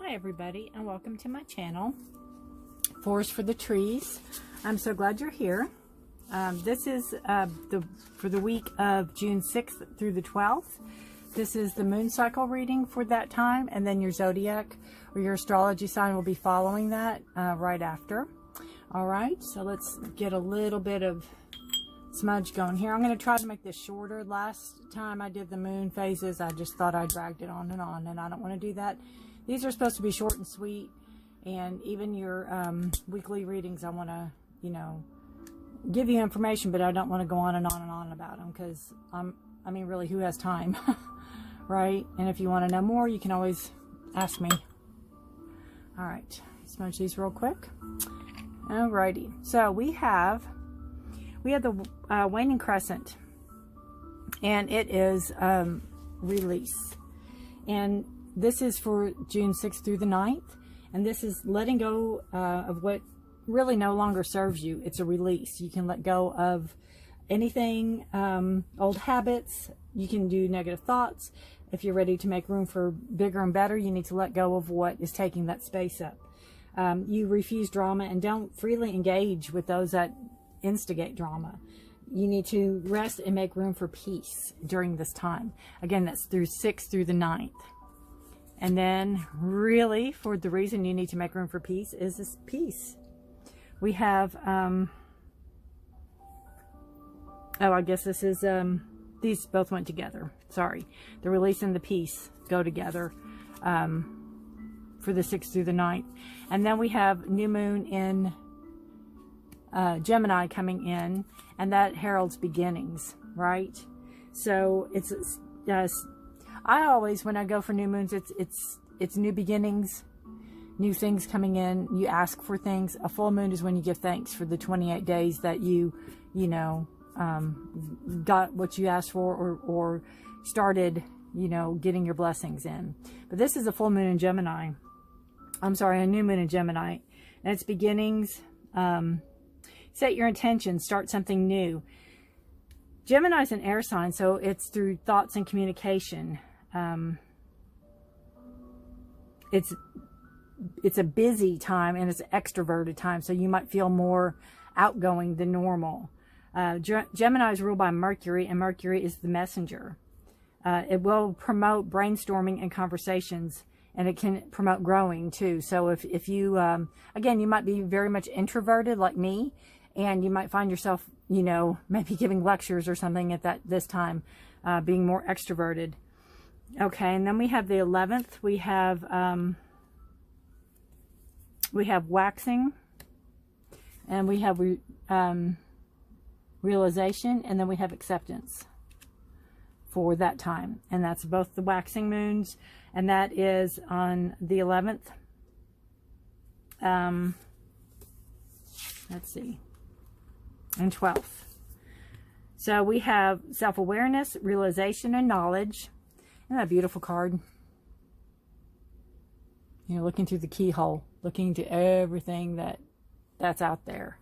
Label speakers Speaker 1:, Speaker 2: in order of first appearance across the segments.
Speaker 1: Hi everybody, and welcome to my channel, Forest for the Trees. I'm so glad you're here. This is for the week of June 6th through the 12th. This is the moon cycle reading for that time, and then your zodiac or your astrology sign will be following that right after. All right, so let's get a little bit of smudge going here. I'm going to try to make this shorter. Last time I did the moon phases, I just thought I dragged it on, and I don't want to do that. These are supposed to be short and sweet, and even your weekly readings, I want to, give you information, but I don't want to go on and on and on about them, because I mean, really, who has time, right? And if you want to know more, you can always ask me. All right, smudge these real quick. Alrighty, so we have the waning crescent, and it is release, and this is for June 6th through the 9th, and this is letting go of what really no longer serves you. It's a release. You can let go of anything, old habits. You can do negative thoughts. If you're ready to make room for bigger and better, you need to let go of what is taking that space up. You refuse drama and don't freely engage with those that instigate drama. You need to rest and make room for peace during this time. Again, that's through 6th through the 9th. And then really, for the reason you need to make room for peace is this peace. We have, oh, I guess this is, these both went together. Sorry. The release and the peace go together for the 6th through the 9th. And then we have new moon in Gemini coming in, and that heralds beginnings, right? So it's I always, when I go for new moons, it's new beginnings, new things coming in. You ask for things. A full moon is when you give thanks for the 28 days that you got what you asked for, or started, getting your blessings in. But this is a full moon in Gemini. I'm sorry, a new moon in Gemini, and it's beginnings. Set your intention, start something new. Gemini is an air sign, so it's through thoughts and communication. It's a busy time, and it's an extroverted time, so you might feel more outgoing than normal. Gemini is ruled by Mercury, and Mercury is the messenger. It will promote brainstorming and conversations, and it can promote growing too. So if you, again, you might be very much introverted like me, and you might find yourself, maybe giving lectures or something at this time, being more extroverted. Okay, and then we have the 11th. We have waxing, and we have realization, and then we have acceptance for that time. And that's both the waxing moons, and that is on the 11th. Let's see. And 12th. So we have self-awareness, realization, and knowledge. Isn't that a beautiful card? Looking through the keyhole, looking into everything that's out there.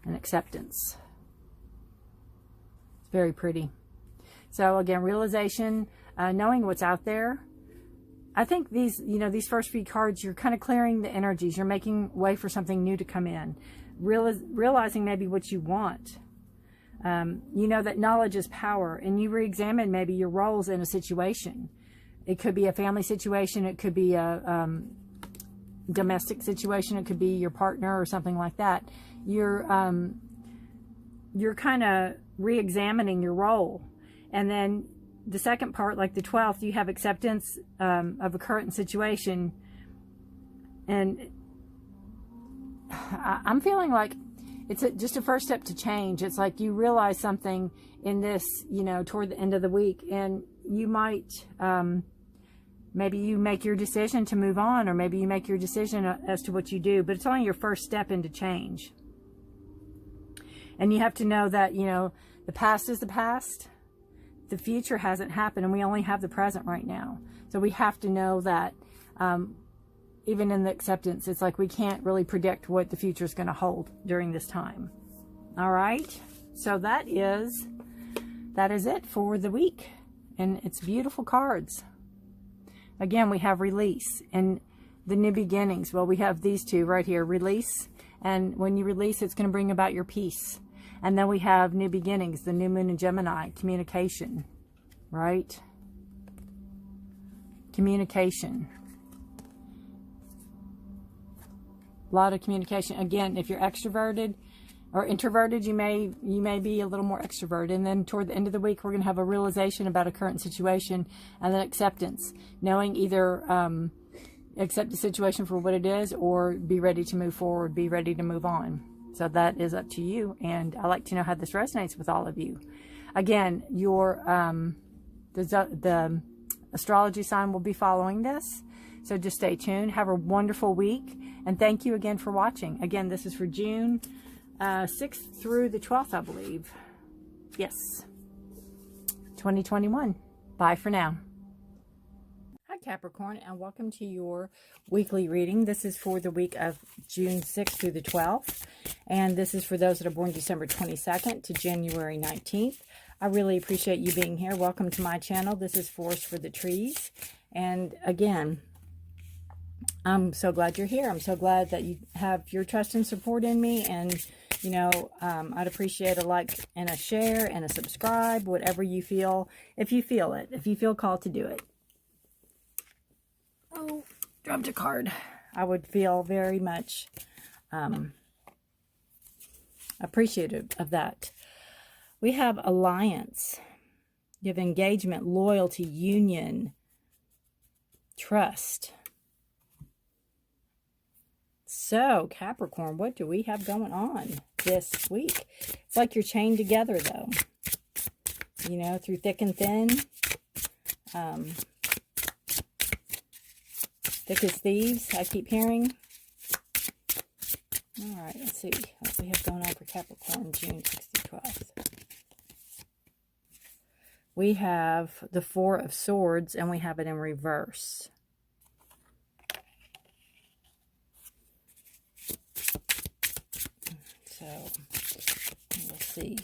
Speaker 1: And acceptance. It's very pretty. So again, realization, knowing what's out there. I think these first few cards, you're kind of clearing the energies. You're making way for something new to come in. Realizing maybe what you want. That knowledge is power, and you re-examine maybe your roles in a situation. It could be a family situation. It could be a domestic situation. It could be your partner or something like that. You're kind of re-examining your role. And then the second part, like the 12th, you have acceptance of a current situation. And I'm feeling like it's just a first step to change. It's like you realize something in this, toward the end of the week, and you might, maybe you make your decision to move on, or maybe you make your decision as to what you do, but it's only your first step into change. And you have to know that, the past is the past. The future hasn't happened, and we only have the present right now. So we have to know that, even in the acceptance, it's like we can't really predict what the future is going to hold during this time. All right. So that is it for the week. And it's beautiful cards. Again, we have release and the new beginnings. Well, we have these two right here, release. And when you release, it's going to bring about your peace. And then we have new beginnings, the new moon in Gemini, communication, right? Communication. A lot of communication. Again, if you're extroverted or introverted, you may be a little more extroverted. And then toward the end of the week, we're going to have a realization about a current situation and then acceptance. Knowing either accept the situation for what it is or be ready to move forward, be ready to move on. So that is up to you. And I like to know how this resonates with all of you. Again, your the astrology sign will be following this. So just stay tuned. Have a wonderful week. And thank you again for watching. Again, this is for June 6th through the 12th, I believe. Yes. 2021. Bye for now. Hi, Capricorn, and welcome to your weekly reading. This is for the week of June 6th through the 12th. And this is for those that are born December 22nd to January 19th. I really appreciate you being here. Welcome to my channel. This is Forest for the Trees. And again, I'm so glad you're here. I'm so glad that you have your trust and support in me. And, you know, I'd appreciate a like and a share and a subscribe, whatever you feel, if you feel it, if you feel called to do it. Oh, dropped a card. I would feel very much appreciative of that. We have alliance. You have engagement, loyalty, union, trust. So, Capricorn, what do we have going on this week? It's like you're chained together, though. You know, through thick and thin. Thick as thieves, I keep hearing. All right, let's see what we have going on for Capricorn, June 6th through 12th. We have the Four of Swords, and we have it in reverse. So, let's see.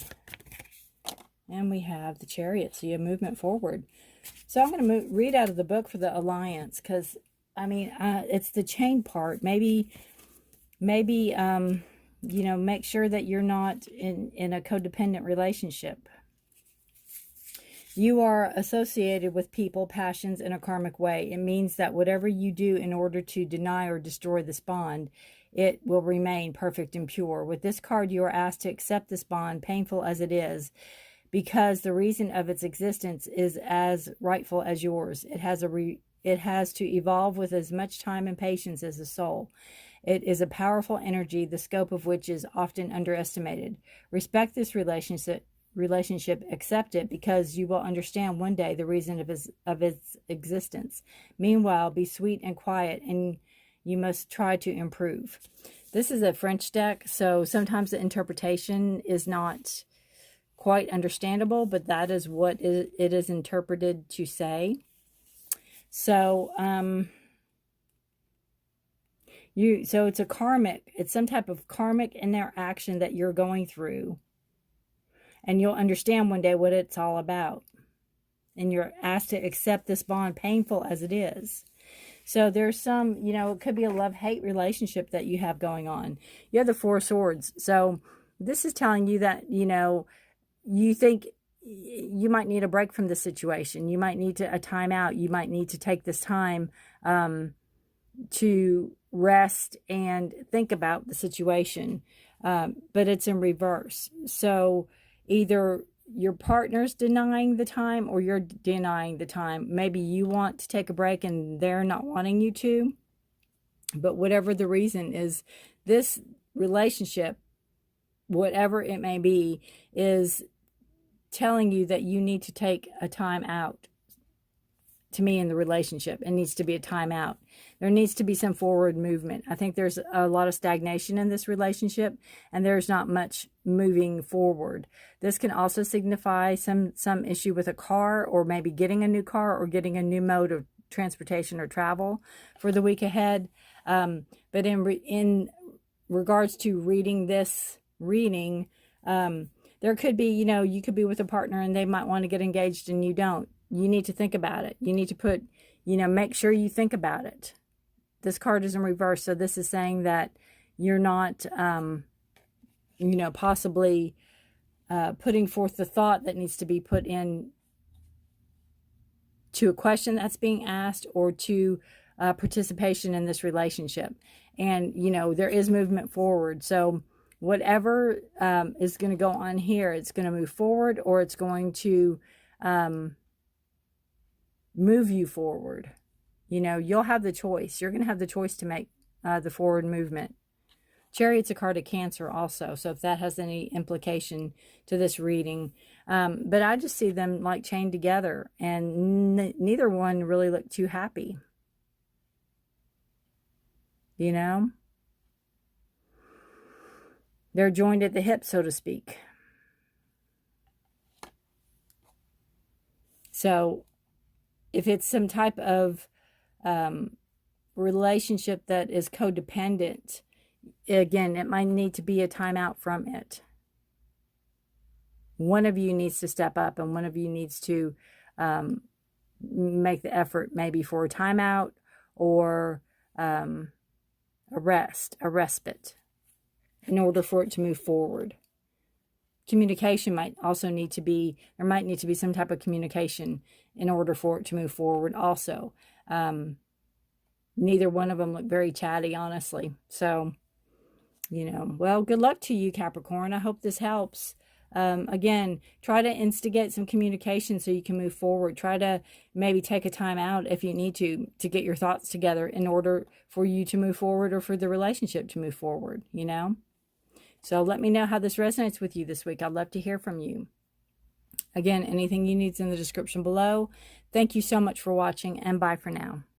Speaker 1: And we have the Chariot, so you have movement forward. So I'm going to read out of the book for the Alliance, because, I mean, it's the chain part. Maybe, you know, make sure that you're not in a codependent relationship. You are associated with people, passions in a karmic way. It means that whatever you do in order to deny or destroy this bond, it will remain perfect and pure. With this card, you are asked to accept this bond, painful as it is, because the reason of its existence is as rightful as yours. It has to evolve with as much time and patience as the soul. It is a powerful energy, the scope of which is often underestimated. Respect this relationship, accept it, because you will understand one day the reason of its existence. Meanwhile, be sweet and quiet, and you must try to improve. This is a French deck, so sometimes the interpretation is not quite understandable, but that is what it is interpreted to say. So, so it's it's some type of karmic interaction that you're going through. And you'll understand one day what it's all about. And you're asked to accept this bond, painful as it is. So there's some, you know, it could be a love-hate relationship that you have going on. You have the Four of Swords. So this is telling you that, you know, you think you might need a break from the situation. You might need a time out. You might need to take this time to rest and think about the situation. But it's in reverse. So either your partner's denying the time or you're denying the time. Maybe you want to take a break and they're not wanting you to. But whatever the reason is, this relationship, whatever it may be, is telling you that you need to take a time out. To me, in the relationship, it needs to be a time out. There needs to be some forward movement. I think there's a lot of stagnation in this relationship, and there's not much moving forward. This can also signify some issue with a car, or maybe getting a new car, or getting a new mode of transportation or travel for the week ahead. But in regards to reading this reading, there could be, you know, you could be with a partner and they might want to get engaged and you don't. You need to think about it. You need to put you know, make sure you think about it. This card is in reverse, so this is saying that you're not, you know, possibly putting forth the thought that needs to be put in to a question that's being asked, or to participation in this relationship. And, you know, there is movement forward. So whatever is going to go on here, it's going to move forward, or it's going to move you forward. You know, you'll have the choice. You're going to have the choice to make the forward movement. Chariot's a card of Cancer also, so if that has any implication to this reading. But I just see them like chained together, and neither one really looked too happy. You know? They're joined at the hip, so to speak. So if it's some type of relationship that is codependent, again, it might need to be a timeout from it. One of you needs to step up, and one of you needs to make the effort, maybe for a timeout, or a respite, in order for it to move forward. Communication might also need to be, there might need to be some type of communication in order for it to move forward also. Neither one of them look very chatty, honestly. So, you know, well, good luck to you, Capricorn. I hope this helps. Again, try to instigate some communication so you can move forward. Try to maybe take a time out if you need to get your thoughts together in order for you to move forward, or for the relationship to move forward, you know? So let me know how this resonates with you this week. I'd love to hear from you. Again, anything you need is in the description below. Thank you so much for watching, and bye for now.